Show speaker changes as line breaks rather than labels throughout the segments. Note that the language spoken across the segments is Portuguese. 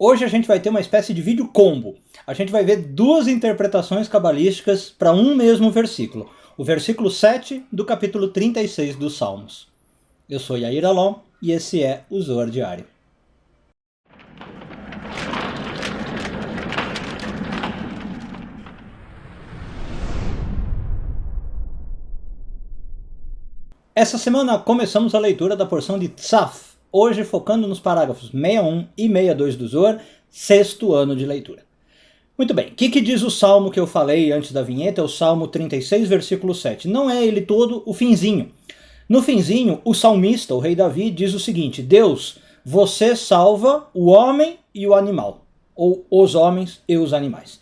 Hoje a gente vai ter uma espécie de vídeo combo. A gente vai ver duas interpretações cabalísticas para um mesmo versículo. O versículo 7 do capítulo 36 dos Salmos. Eu sou Yair Alon e esse é o Zohar Diário. Essa semana começamos a leitura da porção de Tzaf, hoje focando nos parágrafos 61 e 62 do Zohar, sexto ano de leitura. Muito bem, o que diz o salmo que eu falei antes da vinheta? É o Salmo 36, versículo 7. Não é ele todo, o finzinho. No finzinho, o salmista, o rei Davi, diz o seguinte: Deus, você salva o homem e o animal, ou os homens e os animais.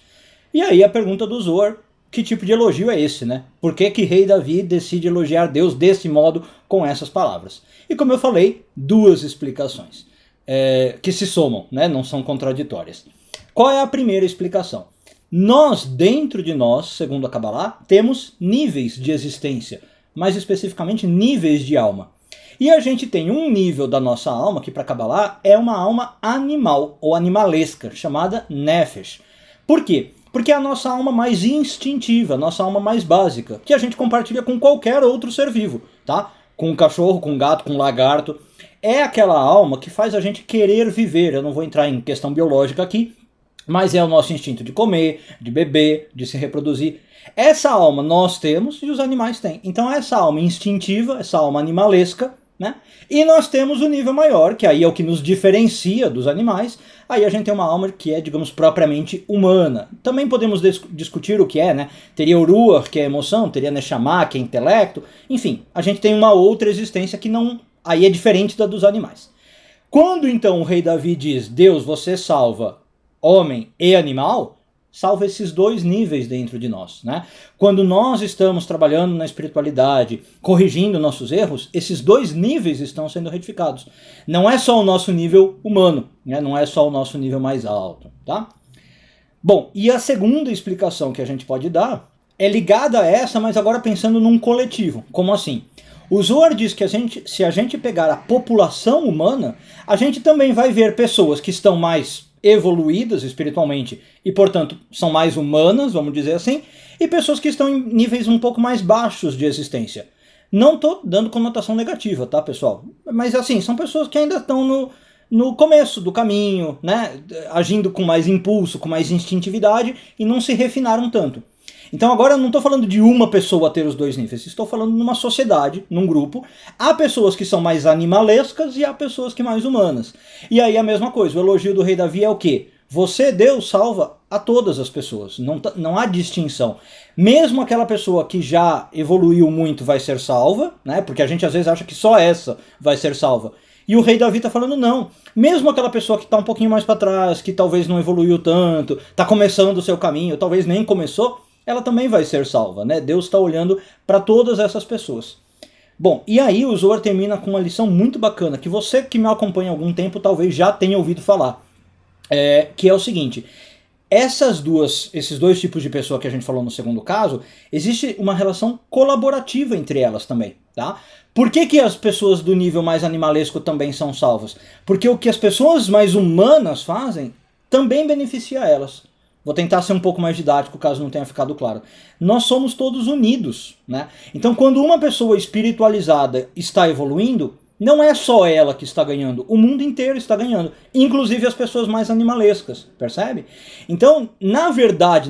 E aí a pergunta do Zohar: que tipo de elogio é esse, né? Por que rei Davi decide elogiar Deus desse modo, com essas palavras? E como eu falei, duas explicações que se somam, né? Não são contraditórias. Qual é a primeira explicação? Nós, dentro de nós, segundo a Kabbalah, temos níveis de existência, mais especificamente níveis de alma. E a gente tem um nível da nossa alma, que para a Kabbalah é uma alma animal, ou animalesca, chamada Nefesh. Por quê? Porque é a nossa alma mais instintiva, a nossa alma mais básica, que a gente compartilha com qualquer outro ser vivo, tá? Com um cachorro, com um gato, com um lagarto. É aquela alma que faz a gente querer viver. Eu não vou entrar em questão biológica aqui, mas é o nosso instinto de comer, de beber, de se reproduzir. Essa alma nós temos e os animais têm. Então essa alma instintiva, essa alma animalesca, né? E nós temos o nível maior, que aí é o que nos diferencia dos animais. Aí a gente tem uma alma que é, digamos, propriamente humana. Também podemos discutir o que é, né? Teria o Ruach, que é emoção, teria Neshama, que é intelecto. Enfim, a gente tem uma outra existência que não, aí é diferente da dos animais. Quando então o rei Davi diz: Deus, você salva homem e animal, salva esses dois níveis dentro de nós, né? Quando nós estamos trabalhando na espiritualidade, corrigindo nossos erros, esses dois níveis estão sendo retificados. Não é só o nosso nível humano, né? Não é só o nosso nível mais alto, tá? Bom, e a segunda explicação que a gente pode dar é ligada a essa, mas agora pensando num coletivo. Como assim? O Zohar diz que se a gente pegar a população humana, a gente também vai ver pessoas que estão mais evoluídas espiritualmente e, portanto, são mais humanas, vamos dizer assim, e pessoas que estão em níveis um pouco mais baixos de existência. Não estou dando conotação negativa, tá, pessoal? Mas, assim, são pessoas que ainda estão no começo do caminho, né? Agindo com mais impulso, com mais instintividade e não se refinaram tanto. Então agora eu não estou falando de uma pessoa ter os dois níveis, estou falando numa sociedade, num grupo. Há pessoas que são mais animalescas e há pessoas que mais humanas. E aí a mesma coisa, o elogio do rei Davi é o quê? Você, Deus, salva a todas as pessoas, não há distinção. Mesmo aquela pessoa que já evoluiu muito vai ser salva, né? Porque a gente às vezes acha que só essa vai ser salva. E o rei Davi está falando não. Mesmo aquela pessoa que está um pouquinho mais para trás, que talvez não evoluiu tanto, está começando o seu caminho, talvez nem começou, ela também vai ser salva, né? Deus está olhando para todas essas pessoas. Bom, e aí o Zohar termina com uma lição muito bacana, que você que me acompanha há algum tempo talvez já tenha ouvido falar, que é o seguinte: esses dois tipos de pessoa que a gente falou no segundo caso, existe uma relação colaborativa entre elas também, tá? Por que as pessoas do nível mais animalesco também são salvas? Porque o que as pessoas mais humanas fazem também beneficia elas. Vou tentar ser um pouco mais didático, caso não tenha ficado claro. Nós somos todos unidos, né? Então, quando uma pessoa espiritualizada está evoluindo, não é só ela que está ganhando, o mundo inteiro está ganhando, inclusive as pessoas mais animalescas, percebe? Então, na verdade,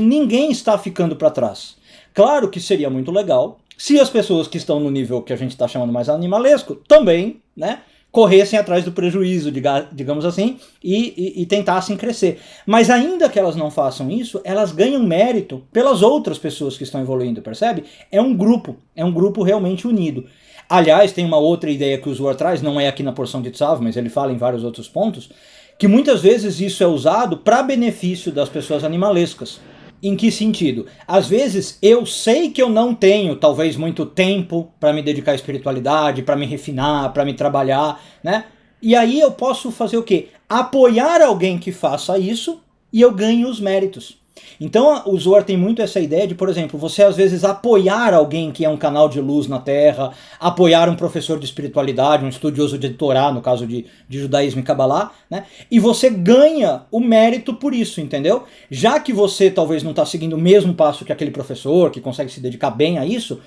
ninguém está ficando para trás. Claro que seria muito legal se as pessoas que estão no nível que a gente está chamando mais animalesco também, né, corressem atrás do prejuízo, digamos assim, e tentassem crescer. Mas ainda que elas não façam isso, elas ganham mérito pelas outras pessoas que estão evoluindo, percebe? É um grupo realmente unido. Aliás, tem uma outra ideia que o Zohar traz, não é aqui na porção de Tzav, mas ele fala em vários outros pontos, que muitas vezes isso é usado para benefício das pessoas animalescas. Em que sentido? Às vezes eu sei que eu não tenho talvez muito tempo para me dedicar à espiritualidade, para me refinar, para me trabalhar, né? E aí eu posso fazer o quê? Apoiar alguém que faça isso e eu ganho os méritos. Então o Zohar tem muito essa ideia de, por exemplo, você às vezes apoiar alguém que é um canal de luz na Terra, apoiar um professor de espiritualidade, um estudioso de Torá, no caso de judaísmo e Kabbalah, né? E você ganha o mérito por isso, entendeu? Já que você talvez não está seguindo o mesmo passo que aquele professor, que consegue se dedicar bem a isso,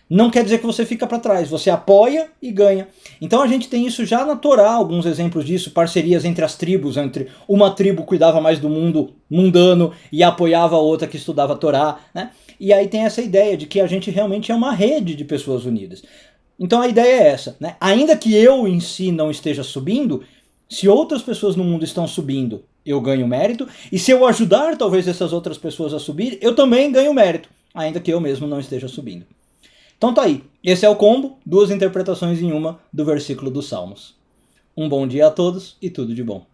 não quer dizer que você fica para trás, você apoia e ganha. Então a gente tem isso já na Torá, alguns exemplos disso, parcerias entre as tribos, entre uma tribo cuidava mais do mundo mundano e apoiava a outra que estudava a Torá, né? E aí tem essa ideia de que a gente realmente é uma rede de pessoas unidas. Então a ideia é essa, né? Ainda que eu em si não esteja subindo, se outras pessoas no mundo estão subindo, eu ganho mérito, e se eu ajudar talvez essas outras pessoas a subir, eu também ganho mérito, ainda que eu mesmo não esteja subindo. Então tá aí, esse é o combo, 2 interpretações em uma do versículo dos Salmos. Um bom dia a todos e tudo de bom.